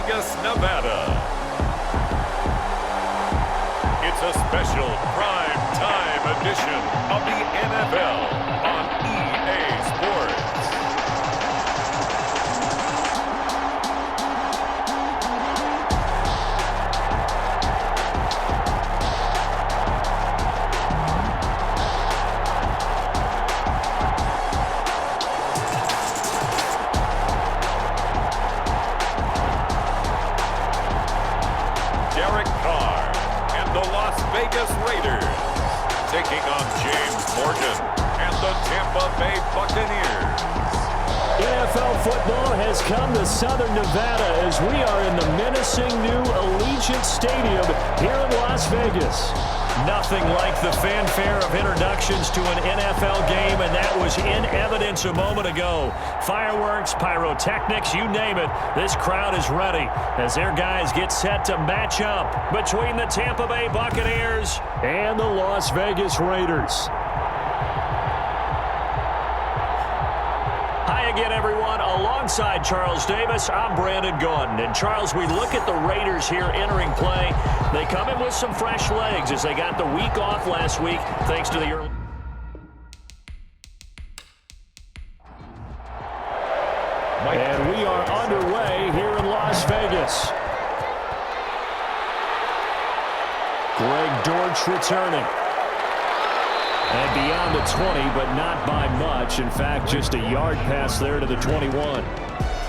Vegas, Nevada. It's a special prime time edition of the NFL on EA Sports. Vegas Raiders taking on James Morgan and the Tampa Bay Buccaneers. NFL football has come to Southern Nevada as we are in the menacing new Allegiant Stadium here in Las Vegas. Nothing like the fanfare of introductions to an NFL game, and that was in evidence a moment ago. Fireworks, pyrotechnics, you name it. This crowd is ready as their guys get set to match up between the Tampa Bay Buccaneers and the Las Vegas Raiders. Hi again, everyone. Alongside Charles Davis, I'm Brandon Gordon. And Charles, we look at the Raiders here entering play. They come in with some fresh legs as they got the week off last week thanks to the early. And we are underway here in Las Vegas. Greg Dortch returning. And beyond the 20, but not by much. In fact, just a yard pass there to the 21.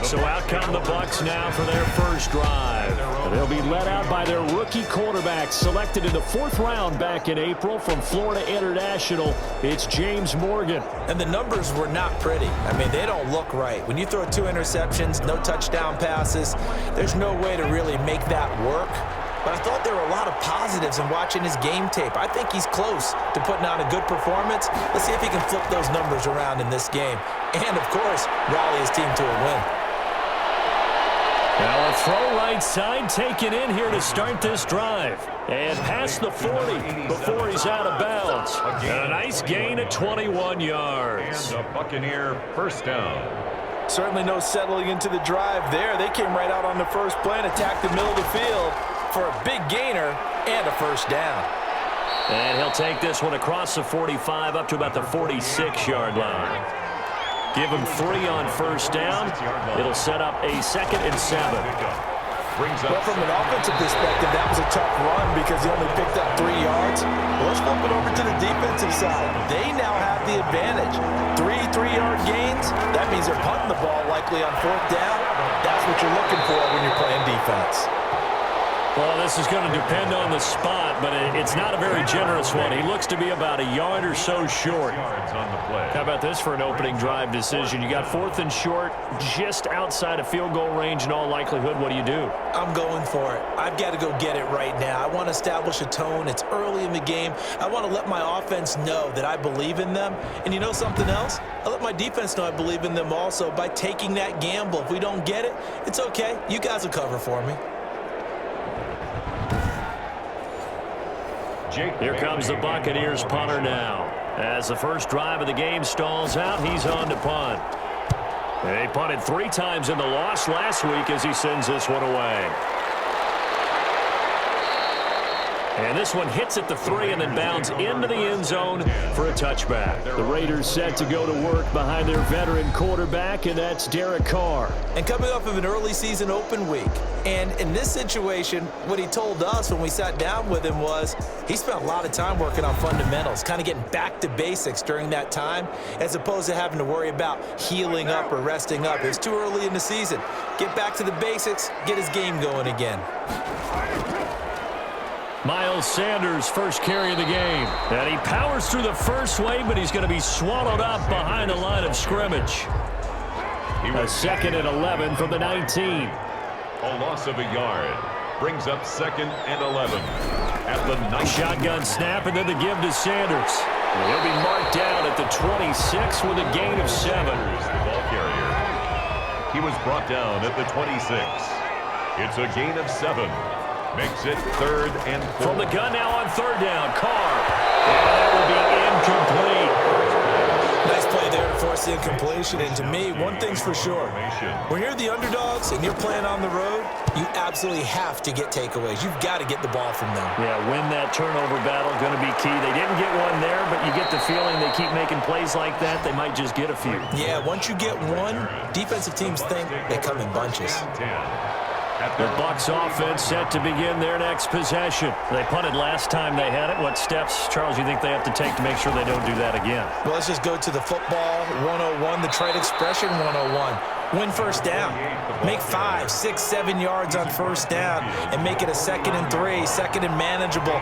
So out come the Bucs now for their first drive. They'll be led out by their rookie quarterback, selected in the 4th round back in April from Florida International. It's James Morgan. And the numbers were not pretty. I mean, they don't look right. When you throw 2 interceptions, no touchdown passes, there's no way to really make that work. But I thought there were a lot of positives in watching his game tape. I think he's close to putting on a good performance. Let's see if he can flip those numbers around in this game. And, of course, rally his team to a win. Now a throw right side taken in here to start this drive. And past the 40 before he's out of bounds. And a nice gain of 21 yards. And a Buccaneer first down. Certainly no settling into the drive there. They came right out on the first play and attacked the middle of the field for a big gainer and a first down. And he'll take this one across the 45 up to about the 46-yard line. Give him 3 on first down. It'll set up a 2nd and 7. Well, from an offensive perspective, that was a tough run because he only picked up 3 yards. Well, let's flip it over to the defensive side. They now have the advantage. 3 3-yard gains. That means they're punting the ball likely on 4th down. That's what you're looking for when you're playing defense. Well, this is going to depend on the spot, but it's not a very generous one. He looks to be about a yard or so short. How about this for an opening drive decision? You got 4th and short, just outside of field goal range in all likelihood. What do? I'm going for it. I've got to go get it right now. I want to establish a tone. It's early in the game. I want to let my offense know that I believe in them. And you know something else? I let my defense know I believe in them also by taking that gamble. If we don't get it, it's okay. You guys will cover for me. Here comes the Buccaneers punter now. As the first drive of the game stalls out, he's on to punt. They punted 3 times in the loss last week as he sends this one away. And this one hits at the 3 and then bounds into the end zone for a touchback. The Raiders set to go to work behind their veteran quarterback, and that's Derek Carr. And coming off of an early season open week. And in this situation, what he told us when we sat down with him was he spent a lot of time working on fundamentals, kind of getting back to basics during that time, as opposed to having to worry about healing up or resting up. It's too early in the season. Get back to the basics, get his game going again. Miles Sanders first carry of the game. And he powers through the first wave, but he's going to be swallowed up behind the line of scrimmage. A 2nd and 11 from the 19. A loss of a yard brings up 2nd and 11 at the 19. Shotgun snap and then the give to Sanders. He'll be marked down at the 26 with a gain of 7. The ball carrier. He was brought down at the 26. It's a gain of 7. Makes it 3rd and 4. From the gun now on 3rd down, Carr. And that will be incomplete. Nice play there to force the incompletion. And to me, one thing's for sure. When you're the underdogs and you're playing on the road, you absolutely have to get takeaways. You've got to get the ball from them. Yeah, win that turnover battle, going to be key. They didn't get one there, but you get the feeling they keep making plays like that, they might just get a few. Yeah, once you get one, defensive teams think they come in bunches. The Bucs offense set to begin their next possession. They punted last time they had it. What steps, Charles, you think they have to take to make sure they don't do that again? Well, let's just go to the football 101, the trade expression 101. Win first down. Make 5, 6, 7 yards on first down and make it a 2nd and 3, 2nd and manageable.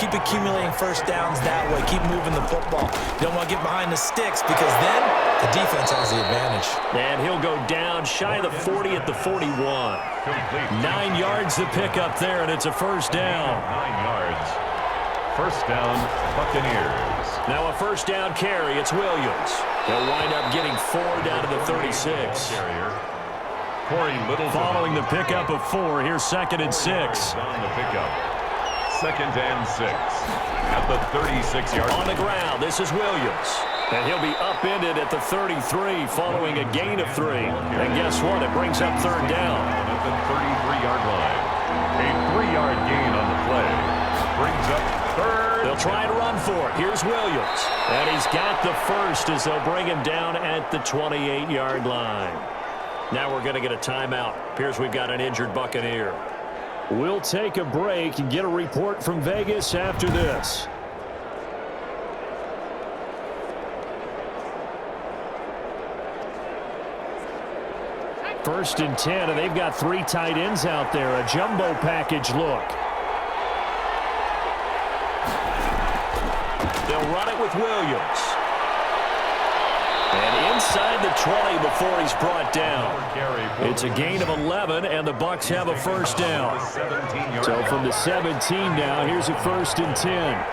Keep accumulating first downs that way. Keep moving the football. You don't want to get behind the sticks because then the defense has the advantage. And he'll go down shy of the 40 at the 41. 9 yards to pick up there, and it's a first down. 9 yards. First down, Buccaneers. Now a first down carry. It's Williams. He'll wind up getting 4 down to the 36. Following the pickup of 4, here's 2nd and 6. On the pickup. 2nd and 6 at the 36-yard line. On the ground, this is Williams. And he'll be upended at the 33 following a gain of 3. And guess what? It brings up 3rd down. At the 33-yard line. A 3-yard gain on the play. Brings up 3rd. They'll try and run for it. Here's Williams. And he's got the first as they'll bring him down at the 28-yard line. Now we're going to get a timeout. Appears we've got an injured Buccaneer. We'll take a break and get a report from Vegas after this. First and 10, and they've got 3 tight ends out there. A jumbo package look. They'll run it with Williams. And inside the 20 before he's brought down. It's a gain of 11, and the Bucs have a first down. So from the 17 now, here's a 1st and 10.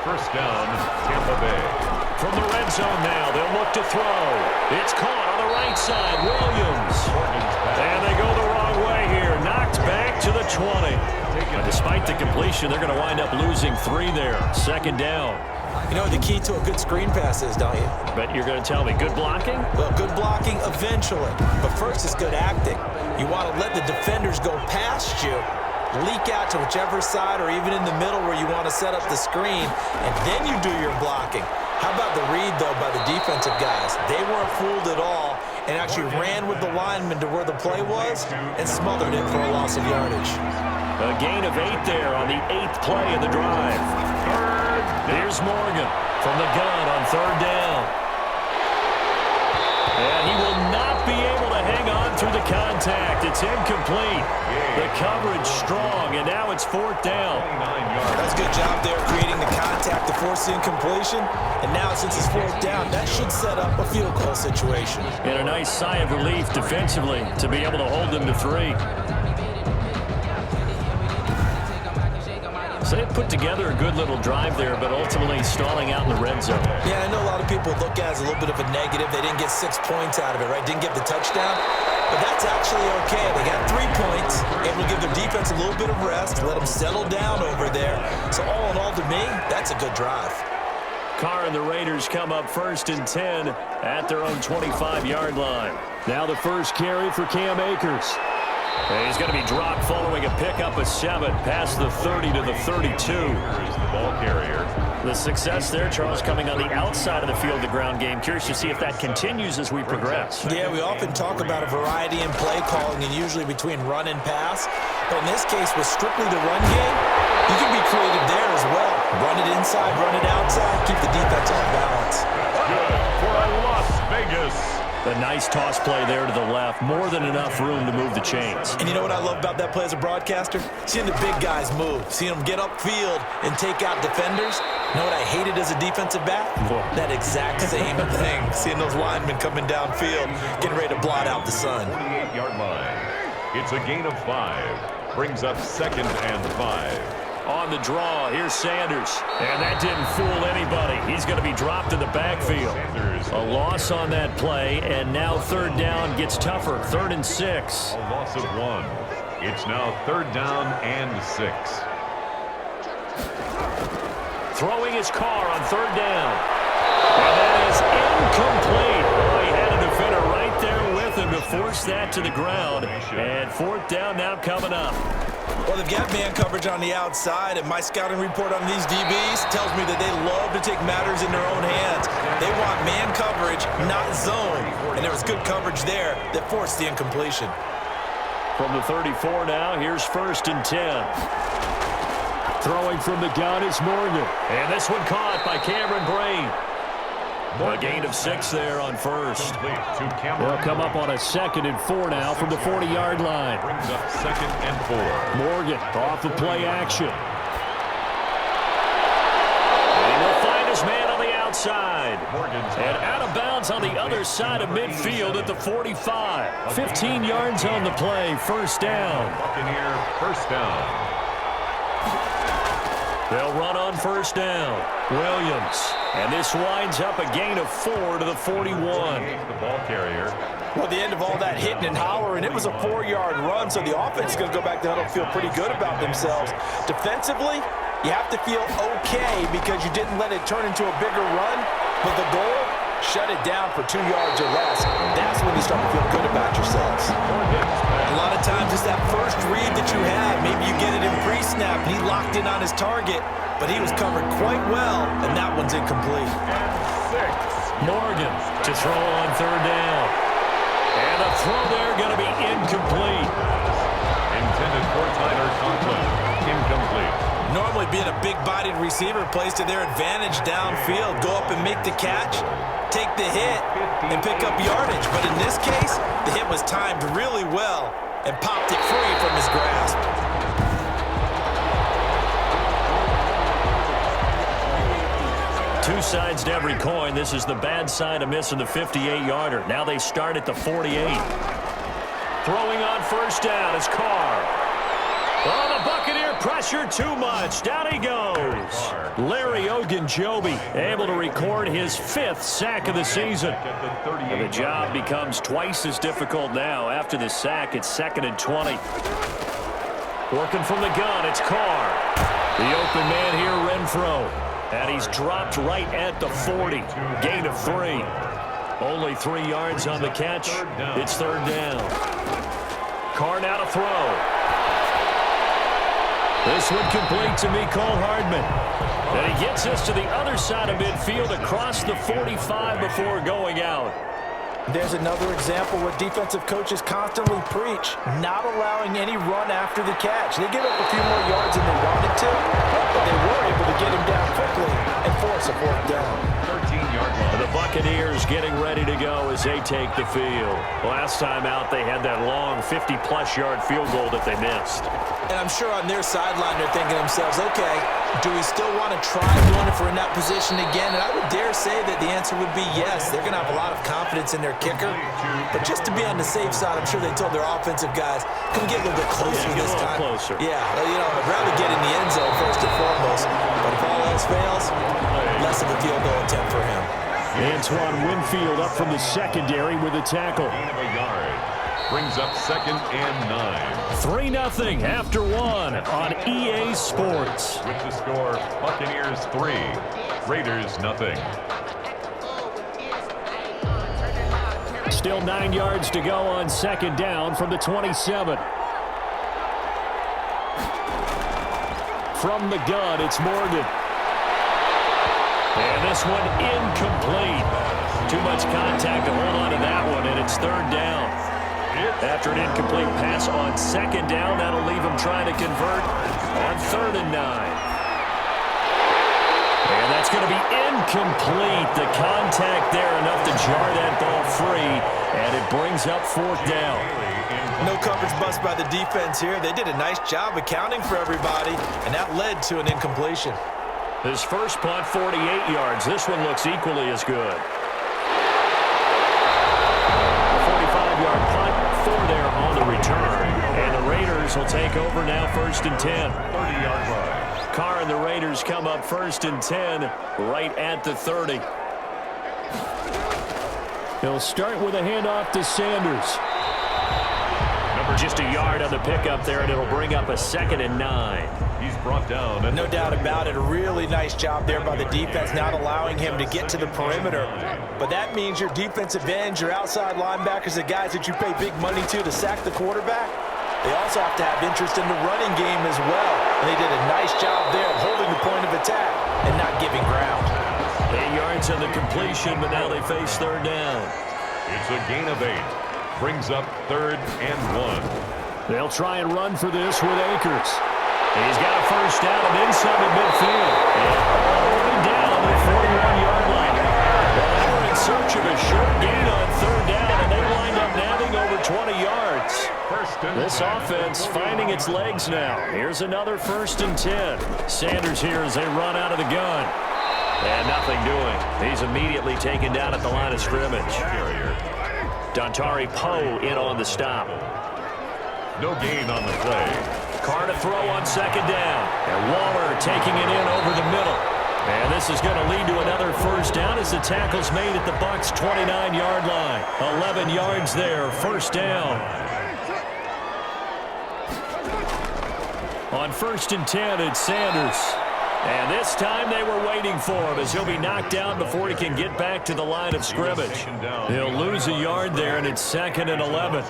First down, Tampa Bay. From the red zone now, they'll look to throw. It's caught on the right side, Williams. And they go the wrong way here. Knocked back to the 20. But despite the completion, they're going to wind up losing 3 there. 2nd down. You know what the key to a good screen pass is, don't you? But you're going to tell me, good blocking? Well, good blocking eventually. But first is good acting. You want to let the defenders go past you, leak out to whichever side or even in the middle where you want to set up the screen, and then you do your blocking. How about the read, though, by the defensive guys? They weren't fooled at all and actually ran with the lineman to where the play was and smothered it for a loss of yardage. A gain of 8 there on the 8th play of the drive. Here's Morgan from the gun on 3rd down. And he will not be able to hang on through the contact. It's incomplete. The coverage strong, and now it's 4th down. That's a good job there creating the contact to force the incompletion. And now since it's 4th down, that should set up a field goal situation. And a nice sigh of relief defensively to be able to hold them to 3. So they put together a good little drive there, but ultimately stalling out in the red zone. Yeah, I know a lot of people look at it as a little bit of a negative. They didn't get 6 points out of it, right? Didn't get the touchdown. But that's actually okay. They got 3 points, able to give their defense a little bit of rest, let them settle down over there. So all in all, to me, that's a good drive. Carr and the Raiders come up 1st and 10 at their own 25-yard line. Now the first carry for Cam Akers. And he's going to be dropped following a pickup of 7 past the 30 to the 32. Here's the ball carrier. The success there, Charles, coming on the outside of the field, the ground game. Curious to see if that continues as we progress. Yeah, we often talk about a variety in play calling and usually between run and pass. But in this case, with strictly the run game, you can be creative there as well. Run it inside, run it outside, keep the defense off balance. Good for a Las Vegas. A nice toss play there to the left. More than enough room to move the chains. And you know what I love about that play as a broadcaster? Seeing the big guys move. Seeing them get upfield and take out defenders. You know what I hated as a defensive back? That exact same thing. Seeing those linemen coming downfield, getting ready to blot out the sun. 48-yard line. It's a gain of 5. Brings up 2nd and 5. On the draw, here's Sanders. And that didn't fool anybody. He's going to be dropped in the backfield. A loss on that play, and now 3rd down gets tougher. 3rd and 6. A loss of 1. It's now 3rd down and 6. Throwing his Carr on 3rd down. And that is incomplete. Oh, he had a defender right there with him to force that to the ground. And fourth down now coming up. Well, they've got man coverage on the outside, and my scouting report on these DBs tells me that they love to take matters in their own hands. They want man coverage, not zone. And there was good coverage there that forced the incompletion. From the 34 now, here's 1st and 10. Throwing from the gun is Morgan. And this one caught by Cameron Brain. A gain of 6 there on first. They'll come up on a 2nd and 4 now from the 40-yard line. Brings up 2nd and 4. Morgan off of play action. And he'll find his man on the outside. And out of bounds on the other side of midfield at the 45. 15 yards on the play, first down. Buccaneer first down. They'll run on first down. Williams. And this winds up a gain of 4 to the 41. The ball carrier. Well, the end of all that hitting and hollering, it was a 4-yard run, so the offense is going to go back to huddle and feel pretty good about themselves. Defensively, you have to feel okay because you didn't let it turn into a bigger run, but the goal, shut it down for 2 yards or less. That's when you start to feel good about yourselves. A lot of times it's that first read that you have. Maybe you get it in pre-snap, and he locked in on his target, but he was covered quite well, and that one's incomplete. Morgan to throw on 3rd down. And a throw there going to be incomplete. Intended for Tyler Conklin. Incomplete. Normally being a big-bodied receiver plays to their advantage downfield. Go up and make the catch, take the hit, and pick up yardage. But in this case, the hit was timed really well and popped it free from his grasp. Two sides to every coin. This is the bad side of missing the 58-yarder. Now they start at the 48. Throwing on first down is Carr. Oh, the Buccaneer pressure too much. Down he goes. Larry Ogunjobi able to record his 5th sack of the season. And the job becomes twice as difficult now. After the sack, it's 2nd and 20. Working from the gun, it's Carr. The open man here, Renfro. And he's dropped right at the 40. Gain of 3. Only 3 yards on the catch. It's 3rd down. Carr now to throw. This one complete to Mecole Hardman. And he gets us to the other side of midfield across the 45 before going out. There's another example what defensive coaches constantly preach, not allowing any run after the catch. They give up a few more yards than they wanted to, but they were able to get him down quickly and force a 4th down. 13-yard line. The Buccaneers getting ready to go as they take the field. Last time out, they had that long 50-plus yard field goal that they missed. And I'm sure on their sideline they're thinking to themselves, okay, do we still want to try doing it for in that position again? And I would dare say that the answer would be yes. They're going to have a lot of confidence in their kicker. But just to be on the safe side, I'm sure they told their offensive guys, can we get a little bit closer this time? Closer. Yeah, you know, I'd rather get in the end zone first and foremost. But if all else fails, less of a field goal attempt for him. Antoine Winfield up from the secondary with a tackle. Gain of a yard. Brings up 2nd and 9. 3-0 after 1 on EA Sports. With the score, Buccaneers 3, Raiders 0. Still 9 yards to go on 2nd down from the 27. From the gun, it's Morgan. And this one incomplete. Too much contact to hold on to that one, and it's 3rd down. After an incomplete pass on 2nd down, that'll leave him trying to convert on 3rd and 9. And that's going to be incomplete. The contact there enough to jar that ball free, and it brings up 4th down. No coverage bust by the defense here. They did a nice job accounting for everybody, and that led to an incompletion. His first punt, 48 yards. This one looks equally as good. 45-yard punt, 4 there on the return. And the Raiders will take over now 1st and 10. 30-yard line. Carr and the Raiders come up 1st and 10 right at the 30. He'll start with a handoff to Sanders. Number Just a yard on the pickup there, and it'll bring up a 2nd and 9. He's brought down. No doubt about it. A really nice job there by the defense, not allowing him to get to the perimeter. But that means your defensive ends, your outside linebackers, the guys that you pay big money to sack the quarterback, they also have to have interest in the running game as well. And they did a nice job there of holding the point of attack and not giving ground. 8 yards on the completion, but now they face 3rd down. It's a gain of 8. Brings up 3rd and 1. They'll try and run for this with Akers. He's got a 1st down and then some at midfield. And all the way down to the 41-yard line. Well, they were in search of a short gain on 3rd down, and they wind up nabbing over 20 yards. This offense finding its legs now. Here's another 1st and 10. Sanders here as they run out of the gun. And nothing doing. He's immediately taken down at the line of scrimmage. Dontari Poe in on the stop. No gain on the play. Carr to throw on 2nd down. And Waller taking it in over the middle. And this is going to lead to another 1st down as the tackle's made at the Bucs' 29-yard line. 11 yards there, 1st down. On 1st and 10, it's Sanders. And this time they were waiting for him as he'll be knocked down before he can get back to the line of scrimmage. He'll lose a yard there, and it's 2nd and 11.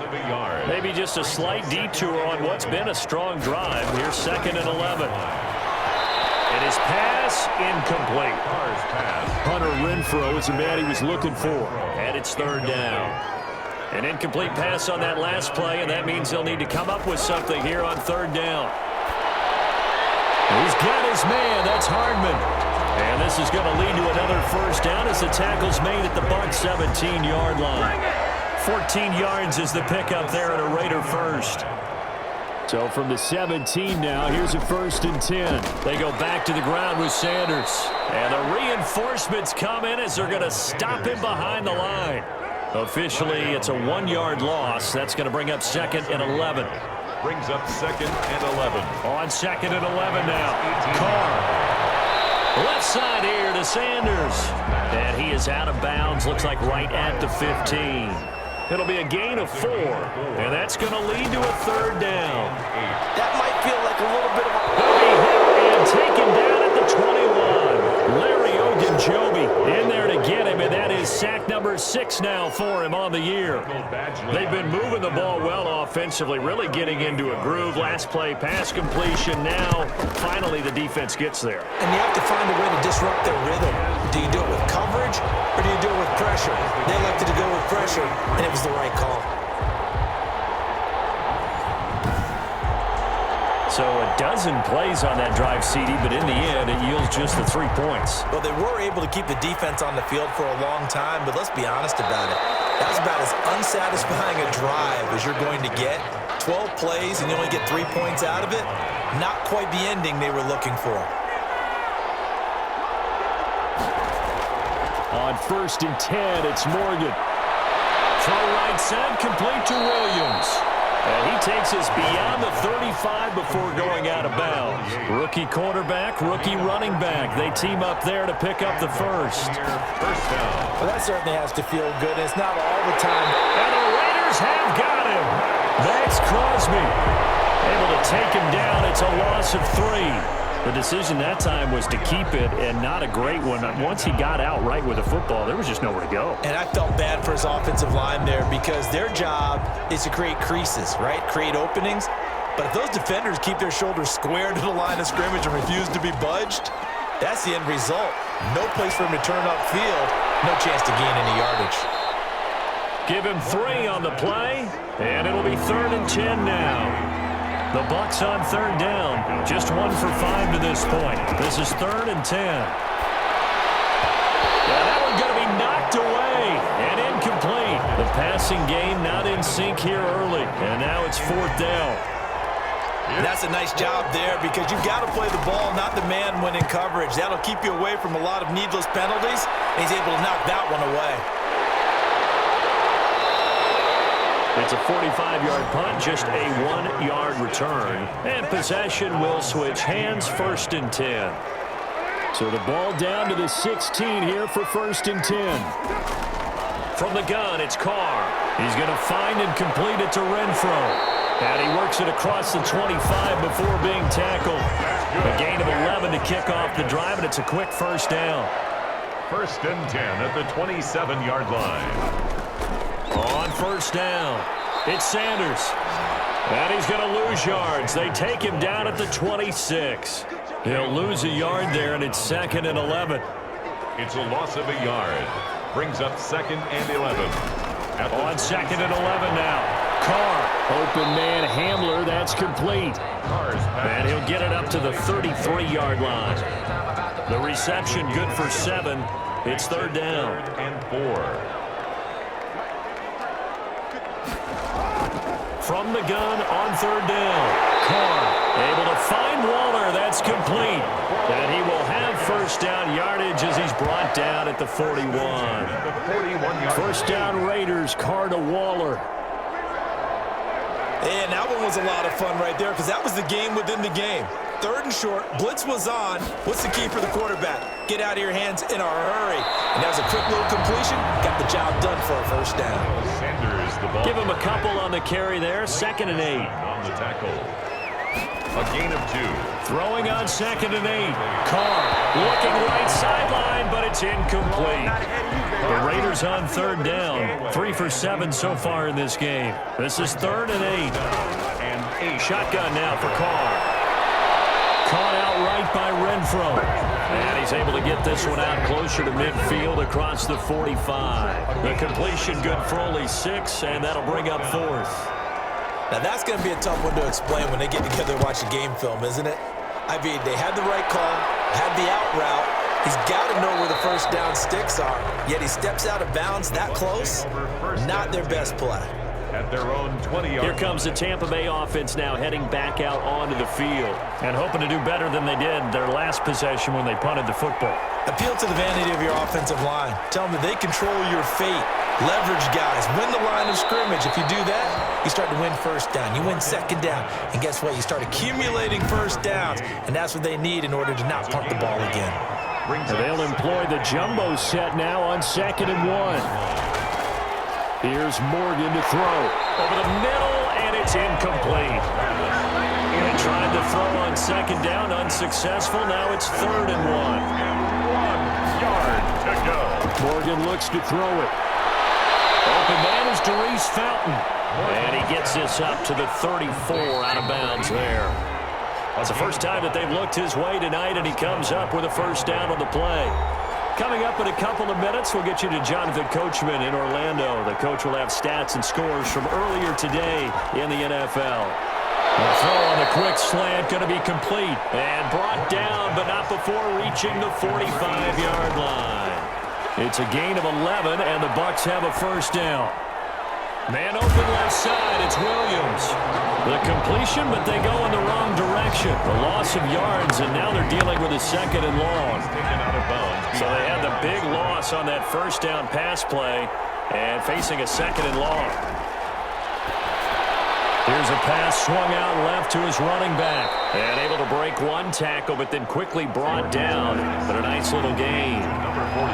Maybe just a slight detour on what's been a strong drive. Here's 2nd and 11. And his pass incomplete. Hunter Renfrow is the man he was looking for. And it's 3rd down. An incomplete pass on that last play, and that means they'll need to come up with something here on 3rd down. He's got his man. That's Hardman. And this is going to lead to another 1st down as the tackle's made at the Bucs' 17-yard line. 14 yards is the pickup there at a Raider 1st. So from the 17 now, here's a 1st and 10. They go back to the ground with Sanders. And the reinforcements come in as they're going to stop him behind the line. Officially, it's a 1-yard loss. That's going to bring up 2nd and 11. Brings up 2nd and 11. On 2nd and 11 now. Carr. Left side here to Sanders. And he is out of bounds. Looks like right at the 15. It'll be a gain of 4. And that's going to lead to a 3rd down. That might feel like a little bit of a... He'll be hit and taken down at the 21. Larry Ogunjobi in there to get him, and that is sack number 6 now for him on the year. They've been moving the ball well offensively, really getting into a groove. Last play, pass completion. Now, finally, the defense gets there. And you have to find a way to disrupt their rhythm. Do you do it with coverage, or do you do it with pressure? They elected to go with pressure, and it was the right call. So a dozen plays on that drive, CD, but in the end, it yields just the 3 points. Well, they were able to keep the defense on the field for a long time, but let's be honest about it. That was about as unsatisfying a drive as you're going to get. 12 plays, and you only get 3 points out of it. Not quite the ending they were looking for. On 1st and 10, it's Morgan. Throw right side, complete to Williams. And he takes us beyond the 35 before going out of bounds. Rookie quarterback, rookie running back. They team up there to pick up the 1st. 1st down. Well, that certainly has to feel good. It's not all the time. And the Raiders have got him. Max Crosby able to take him down. It's a loss of 3. The decision that time was to keep it, and not a great one. Once he got out right with the football, there was just nowhere to go. And I felt bad for his offensive line there because their job is to create creases, right? Create openings. But if those defenders keep their shoulders square to the line of scrimmage and refuse to be budged, that's the end result. No place for him to turn upfield. No chance to gain any yardage. Give him 3 on the play, and it'll be 3rd and 10 now. The Bucs on 3rd down. Just 1 for 5 to this point. This is 3rd and 10. Yeah, that one's going to be knocked away and incomplete. The passing game not in sync here early, and now it's 4th down. That's a nice job there because you've got to play the ball, not the man when in coverage. That'll keep you away from a lot of needless penalties, and he's able to knock that one away. It's a 45-yard punt, just a 1-yard return. And possession will switch hands, 1st and 10. So the ball down to the 16 here for 1st and 10. From the gun, it's Carr. He's going to find and complete it to Renfrow. And he works it across the 25 before being tackled. A gain of 11 to kick off the drive, and it's a quick first down. 1st and 10 at the 27-yard line. On first down, it's Sanders. And he's going to lose yards. They take him down at the 26. He'll lose a yard there, and it's 2nd and 11. It's a loss of a yard. Brings up 2nd and 11. On 2nd and 11 now. Carr, open man Hamler, that's complete. And he'll get it up to the 33-yard line. The reception good for 7. It's 3rd down. 3rd and 4. From the gun on 3rd down. Carr able to find Waller, that's complete. And he will have first down yardage as he's brought down at the 41. First down Raiders, Carr to Waller. And that one was a lot of fun right there because that was the game within the game. 3rd and short, blitz was on. What's the key for the quarterback? Get out of your hands in a hurry. And that was a quick little completion. Got the job done for a first down. Sanders, the ball. Give him a couple on the carry there. 2nd and 8. On the tackle. A gain of 2. Throwing on 2nd and 8. Carr looking right sideline, but it's incomplete. The Raiders on 3rd down. 3 for 7 so far in this game. This is 3rd and 8. Shotgun now for Carr. Caught outright by Renfro. And he's able to get this one out closer to midfield across the 45. The completion good for only 6, and that'll bring up 4th. Now that's going to be a tough one to explain when they get together and watch the game film, isn't it? I mean, they had the right call, had the out route. He's got to know where the first down sticks are, yet he steps out of bounds that close. Not their best play. At their own 20-yard. Here comes the Tampa Bay offense now heading back out onto the field and hoping to do better than they did their last possession when they punted the football. Appeal to the vanity of your offensive line. Tell them that they control your fate. Leverage guys. Win the line of scrimmage. If you do that, you start to win first down. You win 2nd down. And guess what? You start accumulating first downs. And that's what they need in order to not punt the ball again. They'll employ the jumbo set now on 2nd and 1. Here's Morgan to throw. Over the middle, and it's incomplete. They tried to throw on 2nd down, unsuccessful. Now it's 3rd and 1. 1 yard to go. Morgan looks to throw it. Open man is Darius Fountain. And he gets this up to the 34 out of bounds there. That's the first time that they've looked his way tonight, and he comes up with a first down on the play. Coming up in a couple of minutes, we'll get you to Jonathan Coachman in Orlando. The coach will have stats and scores from earlier today in the NFL. The throw on a quick slant going to be complete and brought down, but not before reaching the 45-yard line. It's a gain of 11, and the Bucs have a first down. Man open left side, it's Williams. The completion, but they go in the wrong direction. The loss of yards, and now they're dealing with a 2nd and long. So they had the big loss on that first down pass play and facing a 2nd and long. Here's a pass swung out left to his running back. And able to break one tackle, but then quickly brought down. But a nice little gain.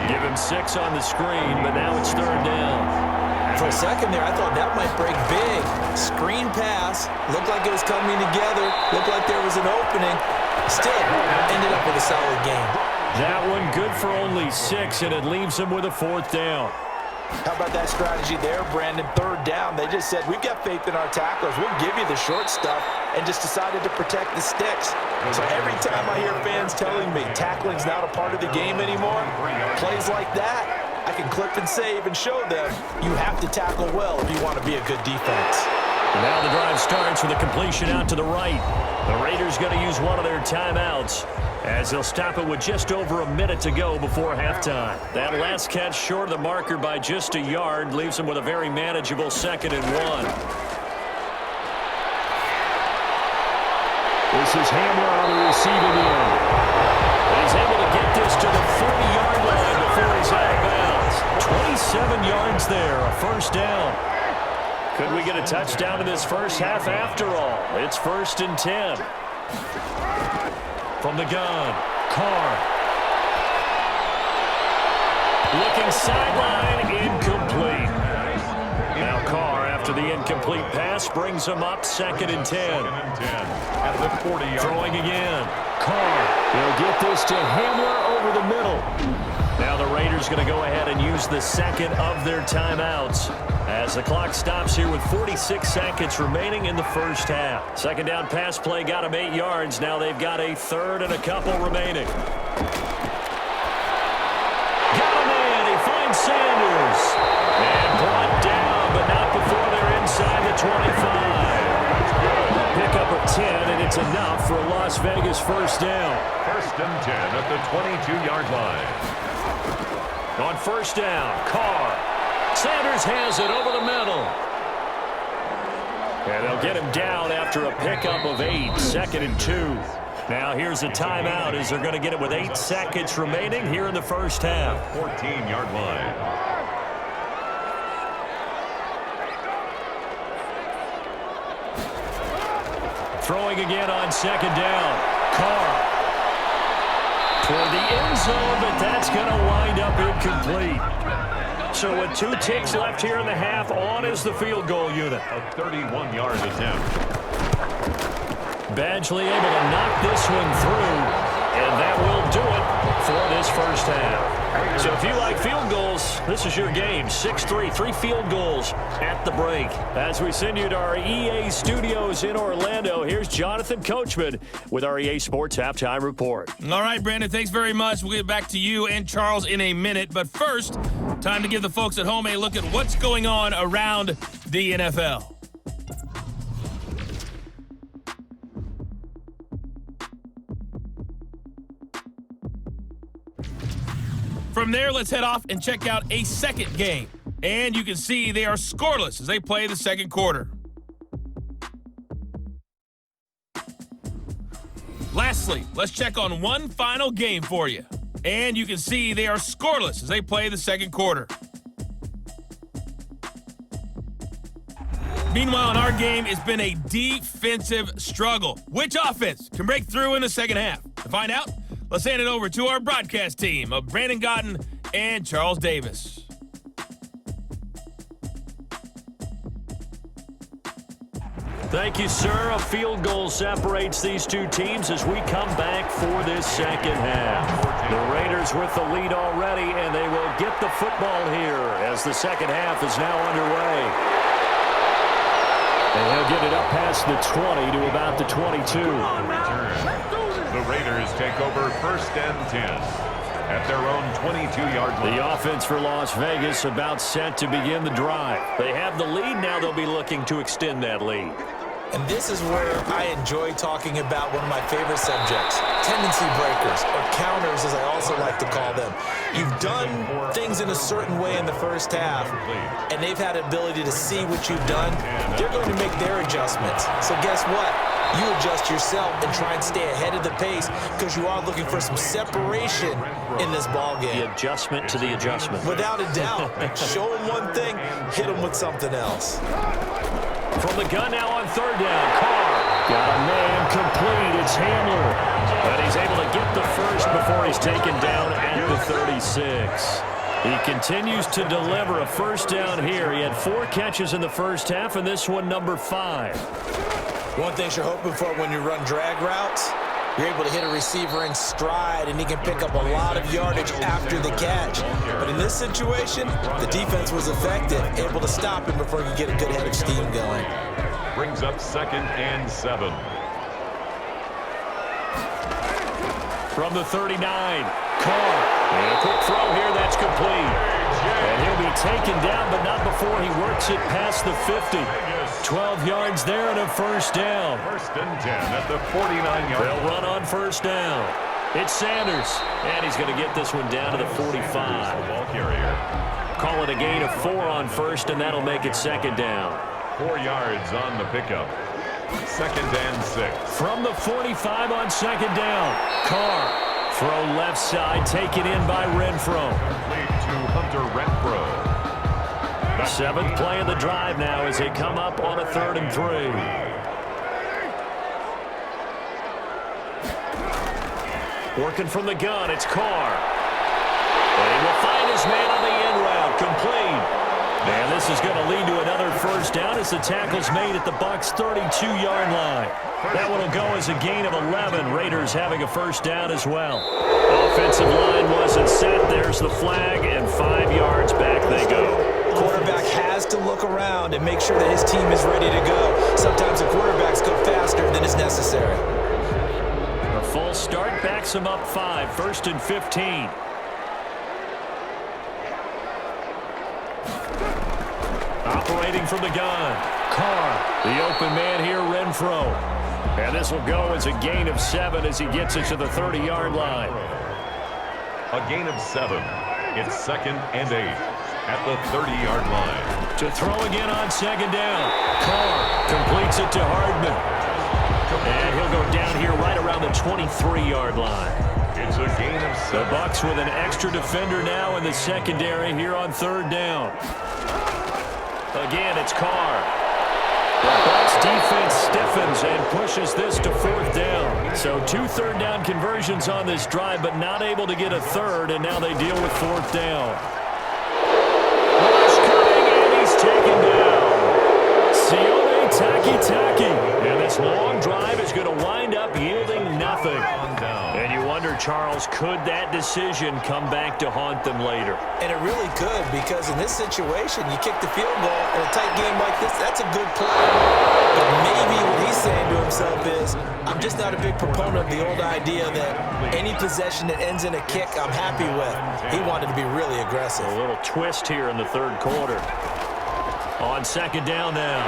Give him 6 on the screen, but now it's 3rd down. For a second there, I thought that might break big. Screen pass. Looked like it was coming together. Looked like there was an opening. Still ended up with a solid game. That one good for only 6, and it leaves him with a 4th down. How about that strategy there, Brandon? 3rd down. They just said, we've got faith in our tacklers. We'll give you the short stuff, and just decided to protect the sticks. So every time I hear fans telling me tackling's not a part of the game anymore, plays like that, I can clip and save and show them you have to tackle well if you want to be a good defense. And now the drive starts with a completion out to the right. The Raiders going to use one of their timeouts as they'll stop it with just over a minute to go before halftime. That last catch short of the marker by just a yard leaves them with a very manageable 2nd and 1. This is Hamler on the receiving end. And he's able to get this to the 40-yard line before he's out of bounds. 27 yards there, a first down. Could we get a touchdown in this first half after all? It's 1st and 10. From the gun, Carr. Looking sideline, incomplete. Now Carr, after after the incomplete pass brings them up 2nd and 10. 2nd and 10 at the 40-yard. Throwing again. Carr. He'll get this to Hamler over the middle. Now the Raiders going to go ahead and use the second of their timeouts as the clock stops here with 46 seconds remaining in the first half. Second down pass play got them 8 yards. Now they've got a third and a couple remaining. Got him in. He finds Sanders. And brought down, but not before they're inside the 25. Pick up a 10, and it's enough for a Las Vegas first down. 1st and 10 at the 22-yard line. On first down, Carr. Sanders has it over the middle. And they'll get him down after a pickup of 8, 2nd and 2. Now here's a timeout as they're going to get it with 8 seconds remaining here in the first half. 14-yard line. Throwing again on 2nd down. Carr. Toward the end zone, but that's going to wind up incomplete. So with 2 ticks left here in the half, on is the field goal unit. A 31-yard attempt. Badgley able to knock this one through, and that will do it for this first half. So if you like field goals, this is your game. 6-3, 3 field goals at the break. As we send you to our EA studios in Orlando, here's Jonathan Coachman with our EA Sports Halftime Report. All right, Brandon, thanks very much. We'll get back to you and Charles in a minute. But first, time to give the folks at home a look at what's going on around the NFL. From there, let's head off and check out a second game. And you can see they are scoreless as they play the second quarter. Lastly, let's check on one final game for you. And you can see they are scoreless as they play the second quarter. Meanwhile, in our game, it's been a defensive struggle. Which offense can break through in the second half? To find out, let's hand it over to our broadcast team of Brandon Gotten and Charles Davis. Thank you, sir. A field goal separates these two teams as we come back for this second half. The Raiders with the lead already, and they will get the football here as the second half is now underway. And he'll get it up past the 20 to about the 22. The Raiders take over 1st and 10 at their own 22-yard line. The offense for Las Vegas about set to begin the drive. They have the lead. Now they'll be looking to extend that lead. And this is where I enjoy talking about one of my favorite subjects, tendency breakers, or counters as I also like to call them. You've done things in a certain way in the first half, and they've had the ability to see what you've done. They're going to make their adjustments. So guess what? You adjust yourself and try and stay ahead of the pace because you are looking for some separation in this ball game. The adjustment to the adjustment. Without a doubt. Show them one thing, hit them with something else. From the gun now on 3rd down. Carr got a man complete. It's Hamler. But he's able to get the first before he's taken down at the 36. He continues to deliver a first down here. He had 4 catches in the first half, and this one number 5. One thing you're hoping for when you run drag routes, you're able to hit a receiver in stride, and he can pick up a lot of yardage after the catch. But in this situation, the defense was effective, able to stop him before you get a good head of steam going. Brings up 2nd and 7. From the 39, Carr. And a quick throw here, that's complete. And he'll be taken down, but not before he works it past the 50. 12 yards there and a first down. 1st and 10 at the 49-yard line. They'll run on first down. It's Sanders, and he's going to get this one down to the 45. Ball carrier. Call it a gain of 4 on first, and that'll make it 2nd down. 4 yards on the pickup. 2nd and 6. From the 45 on 2nd down, Carr. Throw left side, taken in by Renfro. Complete to Hunter Renfro. 7th play of the drive now as they come up on a 3rd and 3. Working from the gun, it's Carr. And he will find his man on the end route, complete. And this is going to lead to another first down as the tackle's made at the Bucs' 32-yard line. That one will go as a gain of 11. Raiders having a first down as well. Offensive line wasn't set. There's the flag, and 5 yards back they go. Quarterback has to look around and make sure that his team is ready to go. Sometimes the quarterbacks go faster than is necessary. A full start backs him up 5, 1st and 15. Operating from the gun, Carr, the open man here, Renfro. And this will go as a gain of 7 as he gets it to the 30-yard line. A gain of 7. It's 2nd and 8 at the 30-yard line. To throw again on 2nd down. Carr completes it to Hardman. And he'll go down here right around the 23-yard line. It's a gain of 7. The Bucs with an extra defender now in the secondary here on 3rd down. Again, it's Carr. The Bucs defense stiffens and pushes this to 4th down. So 2 3rd down conversions on this drive, but not able to get a 3rd, and now they deal with 4th down. Rush coming, and he's taken down. Sione Taki. And this long drive is going to wind up yielding nothing. And you wonder, Charles, could that decision come back to haunt them later? And it really could, because in this situation, you kick the field goal in a tight game like this, that's a good play. But maybe what he's saying to himself is, I'm just not a big proponent of the old idea that any possession that ends in a kick, I'm happy with. He wanted to be really aggressive. A little twist here in the 3rd quarter. On 2nd down now,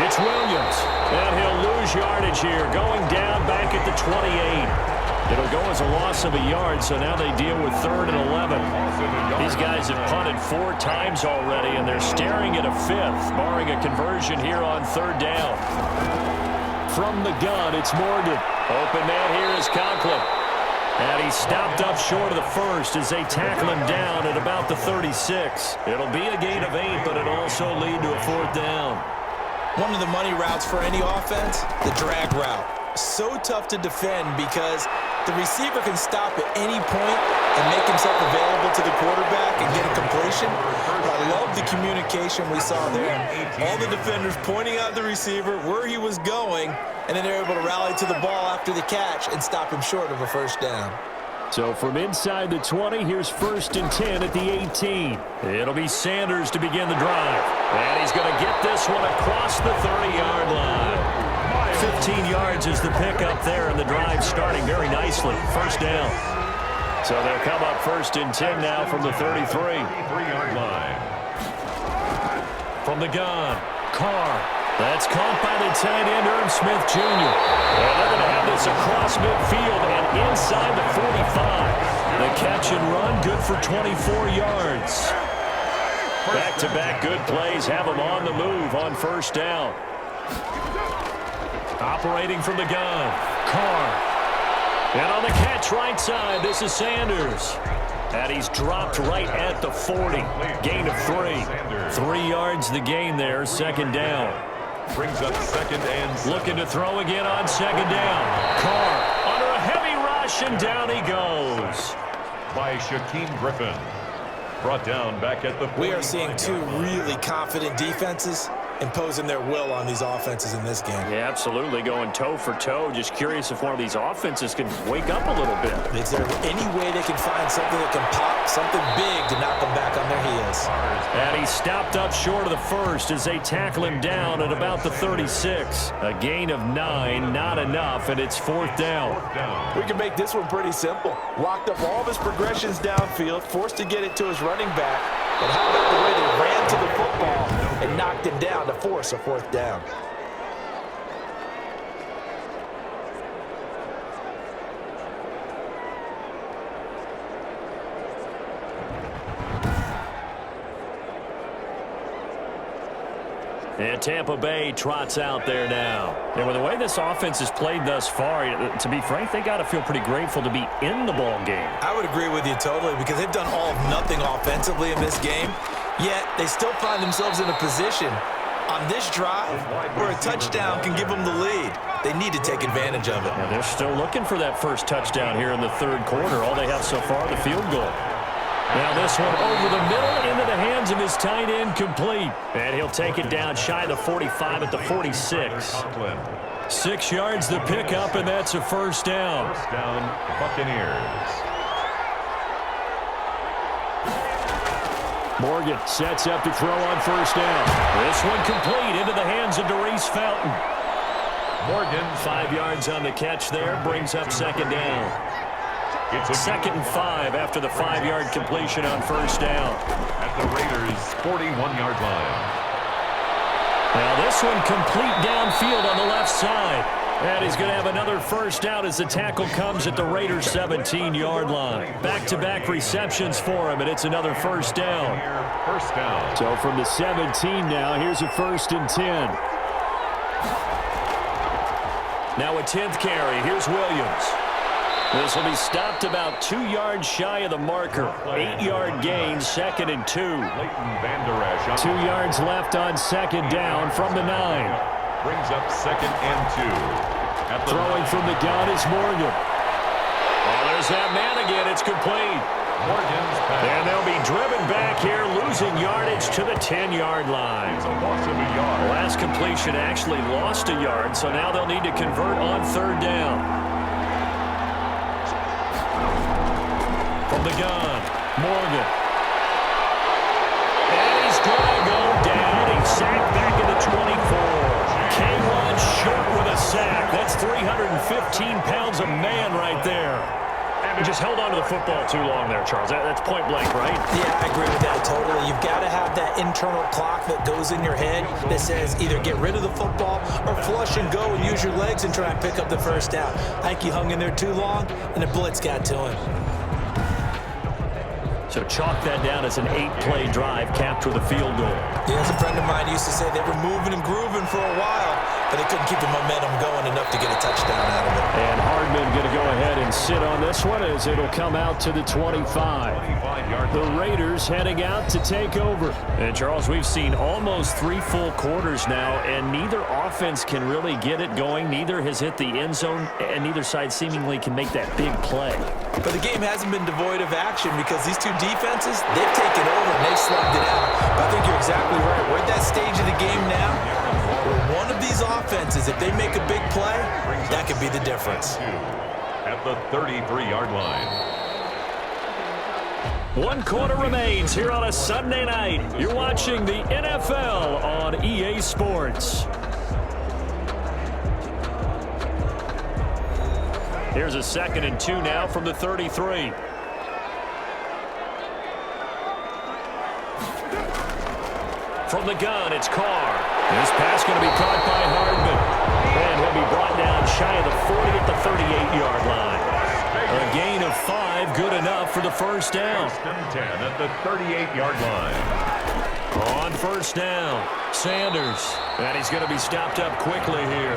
it's Williams. And he'll lose yardage here, going down back at the 28. It'll go as a loss of a yard, so now they deal with 3rd and 11. These guys have punted 4 times already, and they're staring at a 5th, barring a conversion here on 3rd down. From the gun, it's Morgan. Open man here is Conklin. And he's stopped up short of the 1st as they tackle him down at about the 36. It'll be a gain of 8, but it'll also lead to a 4th down. One of the money routes for any offense, the drag route. So tough to defend because the receiver can stop at any point and make himself available to the quarterback and get a completion. But I love the communication we saw there. All the defenders pointing out the receiver where he was going, and then they're able to rally to the ball after the catch and stop him short of a first down. So from inside the 20, here's 1st and 10 at the 18. It'll be Sanders to begin the drive. And he's going to get this one across the 30-yard line. 15 yards is the pickup there, and the drive starting very nicely. First down. So they'll come up 1st and 10 now from the 33-yard line. From the gun, Carr. That's caught by the tight end, Irv Smith Jr. And they're going to have this across midfield and inside the 45. The catch and run, good for 24 yards. Back-to-back good plays have them on the move on 1st down. Operating from the gun, Carr. And on the catch right side, this is Sanders. And he's dropped right at the 40. Gain of 3. 3 yards the gain there, 2nd down. Brings up 2nd and 7. Looking to throw again on 2nd down. Carr under a heavy rush, and down he goes. By Shaquem Griffin. Brought down back at the 40. We are seeing 2 really confident defenses imposing their will on these offenses in this game. Yeah, absolutely, going toe for toe. Just curious if one of these offenses can wake up a little bit. Is there any way they can find something that can pop, something big to knock them back on their heels? And he's stopped up short of the 1st as they tackle him down at about the 36. A gain of 9, not enough, and it's 4th down. We can make this one pretty simple. Locked up all of his progressions downfield, forced to get it to his running back. But how about the way they ran to the football and knocked him down to force a 4th down? And Tampa Bay trots out there now. And with the way this offense has played thus far, to be frank, they got to feel pretty grateful to be in the ball game. I would agree with you totally, because they've done all of nothing offensively in this game, yet they still find themselves in a position on this drive where a touchdown can give them the lead. They need to take advantage of it. And they're still looking for that first touchdown here in the 3rd quarter. All they have so far, the field goal. Now this one over the middle into the hands of his tight end, complete. And he'll take it down shy of the 45 at the 46. 6 yards the pickup, and that's a first down. First down, Buccaneers. Morgan sets up to throw on first down. This one complete into the hands of Darius Fountain. Morgan, 5 yards on the catch there, brings up second down. It's a Second and 5 after the 5-yard completion on first down. At the Raiders' 41-yard line. Now this one complete downfield on the left side. And he's going to have another first down as the tackle comes at the Raiders' 17-yard line. Back-to-back receptions for him, and it's another first down. First down. So from the 17 now, here's a 1st and 10. Now a 10th carry. Here's Williams. This will be stopped about 2 yards shy of the marker. 8-yard gain, 2nd and 2. 2 yards left on second down from the 9. Brings up 2nd and 2. Throwing from the gun is Morgan. Oh, there's that man again. It's complete. Morgan's back. And they'll be driven back here, losing yardage to the 10-yard line. It's a loss of a yard. The last completion actually lost a yard, so now they'll need to convert on third down. From the gun, Morgan. And he's going to go down. He's sacked back at the 24. K1 short with a sack. That's 315 pounds of man right there. And just held on to the football too long there, Charles. That's point blank, right? Yeah, I agree with that totally. You've got to have that internal clock that goes in your head that says either get rid of the football or flush and go and use your legs and try and pick up the first down. I think he hung in there too long, and the blitz got to him. So chalk that down as an 8-play drive capped with a field goal. Yeah, as a friend of mine used to say, they were moving and grooving for a while, but they couldn't keep the momentum going enough to get a touchdown out of it. And Hardman going to go ahead and sit on this one as it'll come out to the 25. The Raiders heading out to take over. And Charles, we've seen almost 3 full quarters now, and neither offense can really get it going. Neither has hit the end zone, and neither side seemingly can make that big play. But the game hasn't been devoid of action because these two defenses, they've taken over and they've slugged it out. But I think you're exactly right. We're at that stage of the game now where one of these offenses, if they make a big play, that could be the difference. At the 33-yard line. 1 quarter remains here on a Sunday night. You're watching the NFL on EA Sports. Here's a 2nd and 2 now from the 33. From the gun, it's Carr. This pass going to be caught by Hardman. And he'll be brought down shy of the 40 at the 38-yard line. A gain of 5, good enough for the first down. 1st and 10 at the 38-yard line. On first down, Sanders. And he's going to be stopped up quickly here.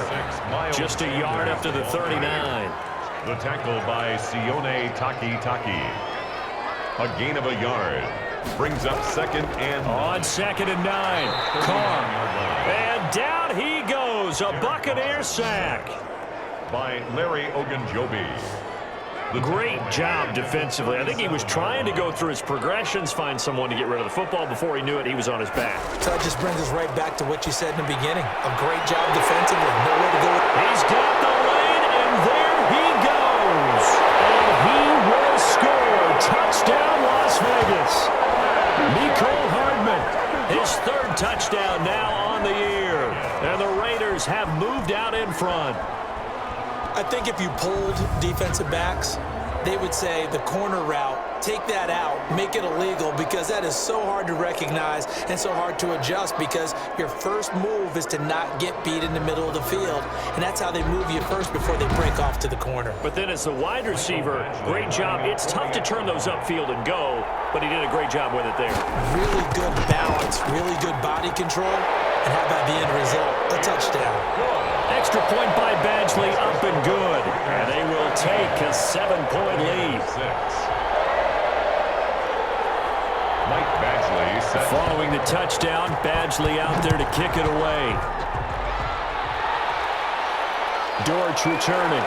Just a yard up to the 39. The tackle by Sione Taki. A gain of a yard. Brings up 2nd and 9. On 2nd and 9. Carr. And down he goes. A Buccaneer sack. By Larry Ogunjobi. Great job defensively. I think he was trying to go through his progressions, find someone to get rid of the football. Before he knew it, he was on his back. So that just brings us right back to what you said in the beginning. A great job defensively. Nowhere to go. He's got the lane, and there he goes. And he will score. Touchdown, Las Vegas. Mecole Hardman, his 3rd touchdown now on the year. And the Raiders have moved out in front. I think if you polled defensive backs, they would say the corner route, take that out, make it illegal, because that is so hard to recognize and so hard to adjust because your first move is to not get beat in the middle of the field. And that's how they move you first before they break off to the corner. But then as the wide receiver, great job. It's tough to turn those upfield and go, but he did a great job with it there. Really good balance, really good body control. And how about the end result? A touchdown. Extra point by Badgley, up and good. And they will take a 7-point lead. Mike Badgley set. Following the touchdown, Badgley out there to kick it away. Dortch returning.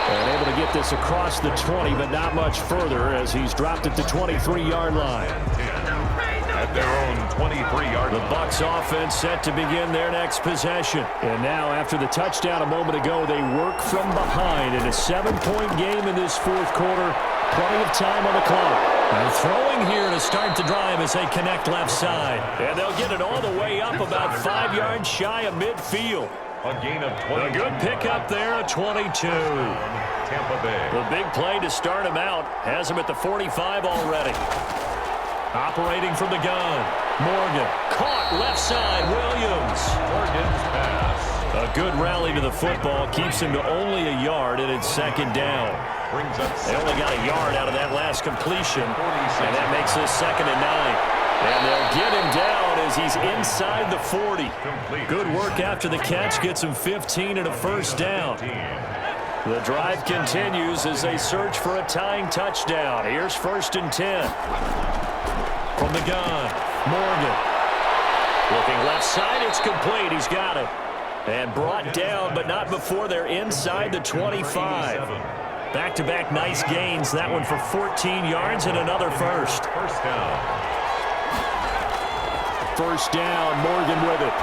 And able to get this across the 20, but not much further as he's dropped at the 23-yard line. At their own 23-yard line. The Bucs offense set to begin their next possession. And now, after the touchdown a moment ago, they work from behind in a 7-point game in this fourth quarter. Plenty of time on the clock. And throwing here to start the drive as they connect left side. And they'll get it all the way up about 5 yards shy of midfield. A gain of 20. A good pickup there, a 22. Tampa Bay. The big play to start him out has him at the 45 already. Operating from the gun. Morgan caught left side. Williams. Morgan's pass. A good rally to the football keeps him to only a yard, and it's second down. Brings up They only got a yard out of that last completion, and that makes this 2nd and 9. And they'll get him down as he's inside the 40. Good work after the catch gets him 15 and a first down. The drive continues as they search for a tying touchdown. Here's 1st and 10. From the gun, Morgan. Looking left side, it's complete. He's got it. And brought down, but not before they're inside the 25. Back-to-back nice gains. That one for 14 yards and another first. First down. First down, Morgan with it.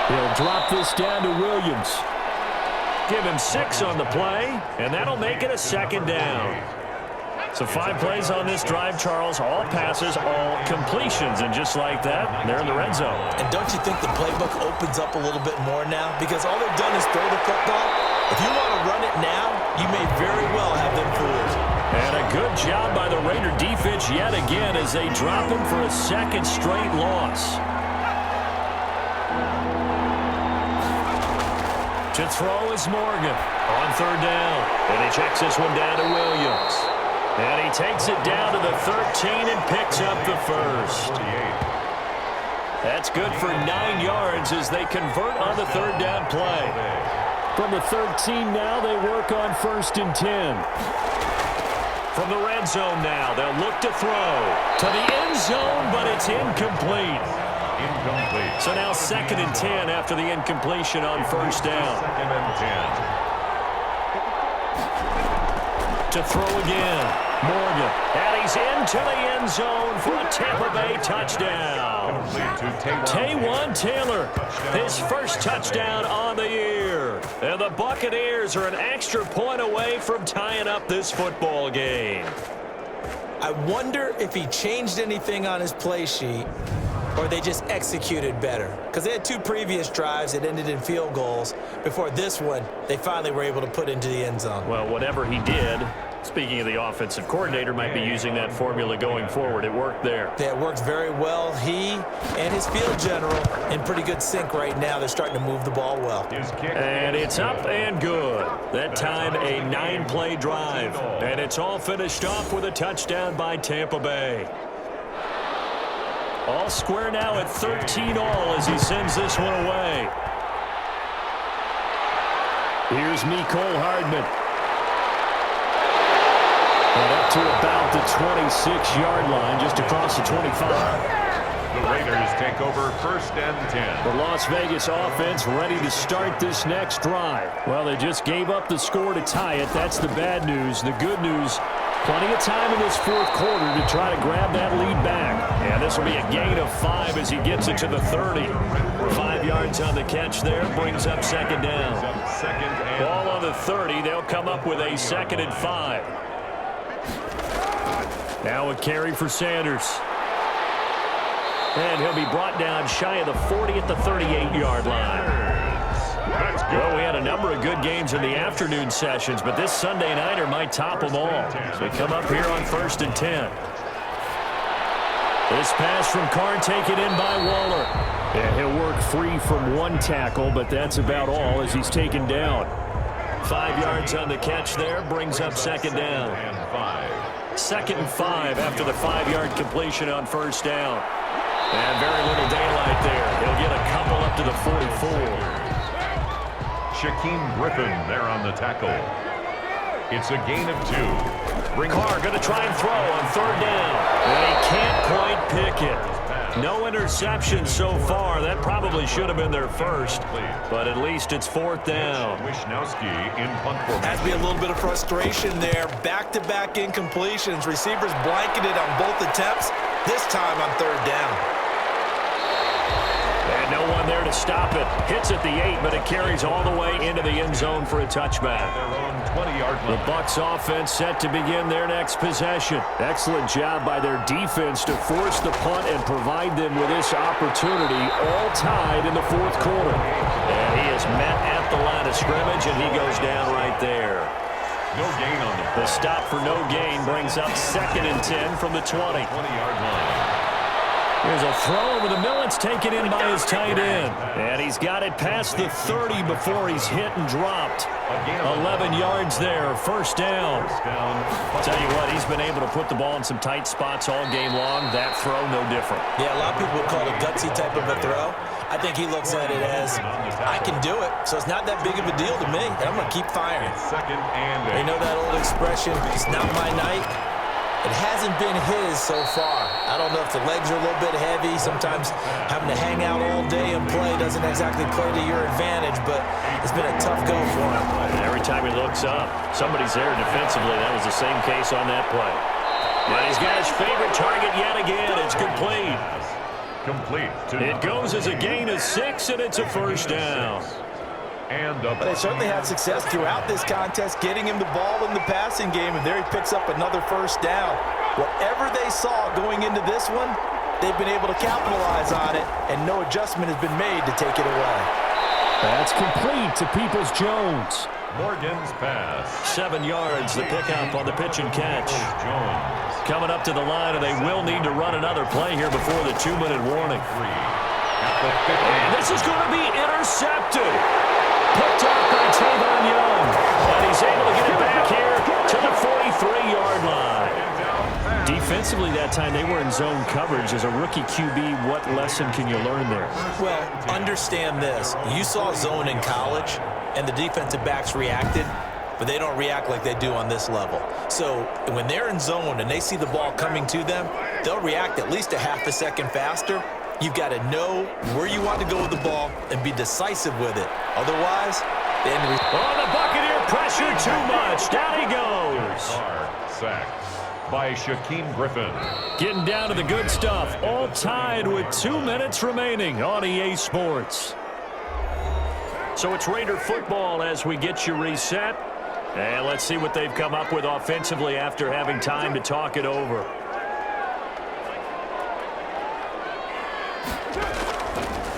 He'll drop this down to Williams. Give him 6 on the play, and that'll make it a 2nd down. So 5 plays on this drive, Charles. All passes, all completions. And just like that, they're in the red zone. And don't you think the playbook opens up a little bit more now? Because all they've done is throw the football. If you want to run it now, you may very well have them fooled. And a good job by the Raider defense yet again as they drop him for a 2nd straight loss. To throw is Morgan on 3rd down. And he checks this one down to Williams. And he takes it down to the 13 and picks up the first. That's good for 9 yards as they convert on the 3rd down play. From the 13 now, they work on 1st and 10. From the red zone now, they'll look to throw to the end zone, but it's incomplete. Incomplete. So now 2nd and 10 after the incompletion on 1st down. 2nd and 10. To throw again, Morgan. And he's into the end zone for a Tampa Bay touchdown. Complete to Taywan Taylor, his first touchdown on the year. And the Buccaneers are an extra point away from tying up this football game. I wonder if he changed anything on his play sheet or they just executed better. Because they had 2 previous drives that ended in field goals. Before this one, they finally were able to put into the end zone. Well, whatever he did, speaking of the offensive coordinator, might be using that formula going forward. It worked there. Yeah, it worked very well. He and his field general in pretty good sync right now. They're starting to move the ball well. And it's up and good. That time a 9-play drive. And it's all finished off with a touchdown by Tampa Bay. All square now at 13 all as he sends this one away. Here's Mecole Hardman. And up to about the 26-yard line, just across the 25. The Raiders take over 1st and 10. The Las Vegas offense ready to start this next drive. Well, they just gave up the score to tie it. That's the bad news. The good news, plenty of time in this fourth quarter to try to grab that lead back. And this will be a gain of 5 as he gets it to the 30. 5 yards on the catch there, brings up 2nd down. Ball on the 30, they'll come up with a 2nd and 5. Now a carry for Sanders. And he'll be brought down shy of the 40 at the 38-yard line. Well, we had a number of good games in the afternoon sessions, but this Sunday nighter might top them all. So we come up here on 1st and 10. This pass from Carr taken in by Waller. Yeah, he'll work free from 1 tackle, but that's about all as he's taken down. 5 yards on the catch there, brings up 2nd down. 2nd and 5 after the 5-yard completion on 1st down. And very little daylight there. He'll get a couple up to the 44. Shaquem Griffin there on the tackle. It's a gain of 2. Carr going to try and throw on 3rd down. And he can't quite pick it. No interceptions so far. That probably should have been their first, but at least it's 4th down. Wisnowski in punt formation. Has to be a little bit of frustration there. Back-to-back incompletions. Receivers blanketed on both attempts. This time on 3rd down. And no one there to stop it. Hits at the 8, but it carries all the way into the end zone for a touchback. Their own 20-yard line. The Bucs offense set to begin their next possession. Excellent job by their defense to force the punt and provide them with this opportunity, all tied in the 4th quarter. And he is met at the line of scrimmage, and he goes down right there. No gain on the play. The stop for no gain brings up 2nd and 10 from the 20. 20-yard line. Here's a throw over the middle. It's taken in by his tight end. And he's got it past the 30 before he's hit and dropped. 11 yards there, 1st down. Tell you what, he's been able to put the ball in some tight spots all game long. That throw, no different. Yeah, a lot of people would call it a gutsy type of a throw. I think he looks at it as, I can do it, so it's not that big of a deal to me, and I'm going to keep firing. 2nd and 8. You know that old expression, it's not my night? It hasn't been his so far. I don't know if the legs are a little bit heavy. Sometimes having to hang out all day and play doesn't exactly play to your advantage, but it's been a tough go for him. And every time he looks up, somebody's there defensively. That was the same case on that play. And he's got his favorite target yet again. It's complete. It goes as a gain of 6, and it's a 1st down. But they certainly had success throughout this contest, getting him the ball in the passing game, and there he picks up another 1st down. Whatever they saw going into this one, they've been able to capitalize on it, and no adjustment has been made to take it away. That's complete to Peoples-Jones. Morgan's pass. 7 yards, the pickup on the pitch and catch. Coming up to the line, and they will need to run another play here before the 2-minute warning. And this is going to be intercepted. Picked off by Tavon Young. And he's able to get it back here to the 43-yard line. Defensively that time, they were in zone coverage. As a rookie QB, what lesson can you learn there? Well, understand this. You saw zone in college, and the defensive backs reacted, but they don't react like they do on this level. So when they're in zone and they see the ball coming to them, they'll react at least a half a second faster. You've got to know where you want to go with the ball and be decisive with it. Otherwise, then the Buccaneer pressure too much. Down he goes. Sacked by Shaquem Griffin. Getting down to the good stuff. All tied with 2 minutes remaining on EA Sports. So it's Raider football as we get you reset. And let's see what they've come up with offensively after having time to talk it over.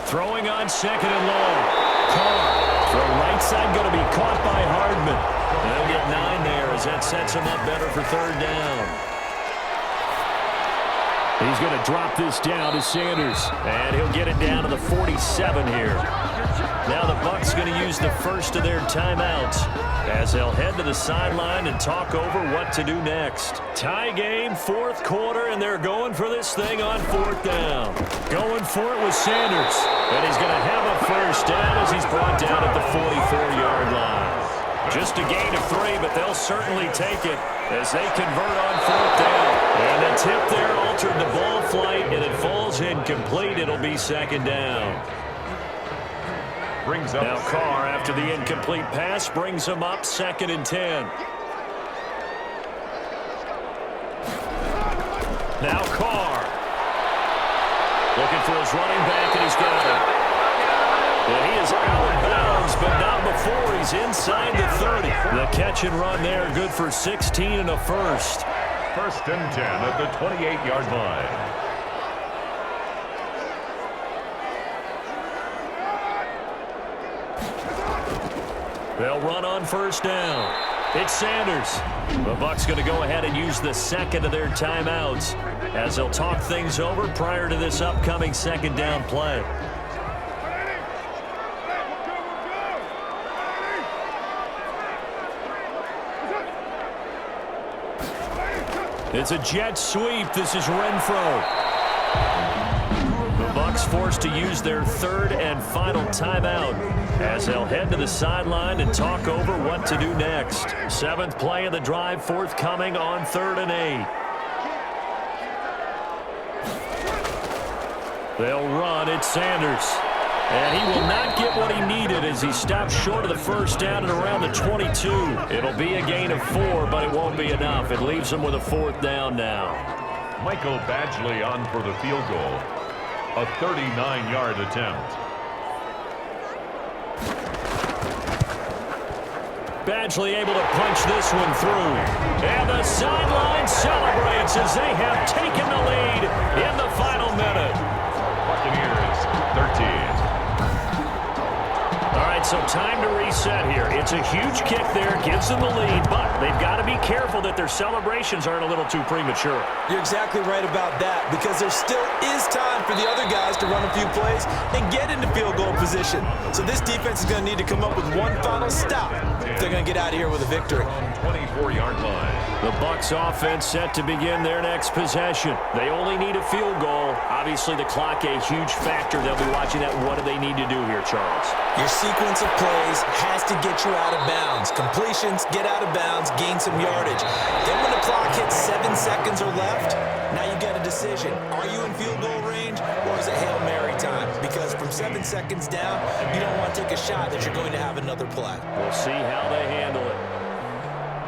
Throwing on 2nd and long. Carr from right side going to be caught by Hardman. They'll get 9 there as that sets him up better for 3rd down. He's going to drop this down to Sanders. And he'll get it down to the 47 here. Now the Bucs going to use the first of their timeouts as they'll head to the sideline and talk over what to do next. Tie game, 4th quarter, and they're going for this thing on 4th down. Going for it with Sanders. And he's going to have a 1st down as he's brought down at the 44-yard line. Just a gain of 3, but they'll certainly take it as they convert on 4th down. And the tip there altered the ball flight, and it falls incomplete. It'll be 2nd down. Brings up now Carr, after the incomplete pass, brings him up 2nd and 10. Now Carr. Looking for his running back, and he's got it. And he is out of bounds, but not before he's inside the 30. The catch and run there, good for 16 and a 1st. 1st and 10 at the 28-yard line. They'll run on 1st down. It's Sanders. The Bucs going to go ahead and use the 2nd of their timeouts as they'll talk things over prior to this upcoming 2nd down play. It's a jet sweep. This is Renfro. The Bucs forced to use their 3rd and final timeout as they'll head to the sideline and talk over what to do next. 7th play of the drive forthcoming on 3rd and 8. They'll run. It's Sanders. And he will not get what he needed as he stops short of the first down at around the 22. It'll be a gain of 4, but it won't be enough. It leaves him with a 4th down now. Michael Badgley on for the field goal. A 39-yard attempt. Badgley able to punch this one through. And the sideline celebrates as they have taken the lead in the final minute. Buccaneers 13. All right, so time to reset here. It's a huge kick there, gives them the lead, but they've got to be careful that their celebrations aren't a little too premature. You're exactly right about that, because there still is time for the other guys to run a few plays and get into field goal position. So this defense is going to need to come up with one final stop if they're going to get out of here with a victory. 24-yard line. The Bucs offense set to begin their next possession. They only need a field goal. Obviously, the clock a huge factor. They'll be watching that. What do they need to do here, Charles? Your sequence of plays has to get you out of bounds. Completions, get out of bounds, gain some yardage. Then when the clock hits 7 seconds or left, now you get a decision. Are you in field goal range, or is it Hail Mary time? Because from 7 seconds down, you don't want to take a shot that you're going to have another play. We'll see how they handle it.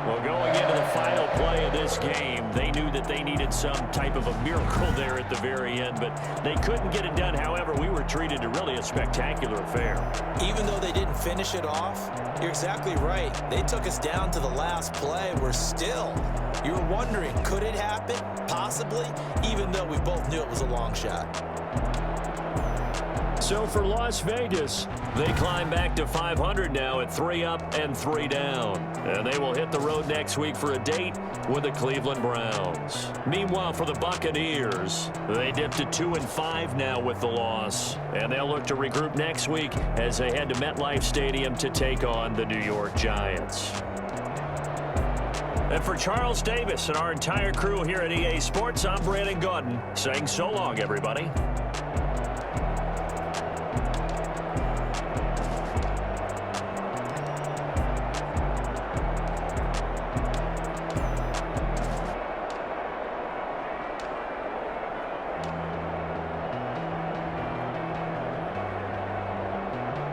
Well, going into the final play of this game, they knew that they needed some type of a miracle there at the very end, but they couldn't get it done. However, we were treated to really a spectacular affair. Even though they didn't finish it off, you're exactly right. They took us down to the last play. We're still, you're wondering, could it happen? Possibly, even though we both knew it was a long shot. So for Las Vegas, they climb back to 500 now at 3 up and 3 down. And they will hit the road next week for a date with the Cleveland Browns. Meanwhile, for the Buccaneers, they dip to 2-5 now with the loss. And they'll look to regroup next week as they head to MetLife Stadium to take on the New York Giants. And for Charles Davis and our entire crew here at EA Sports, I'm Brandon Gaudin saying so long, everybody.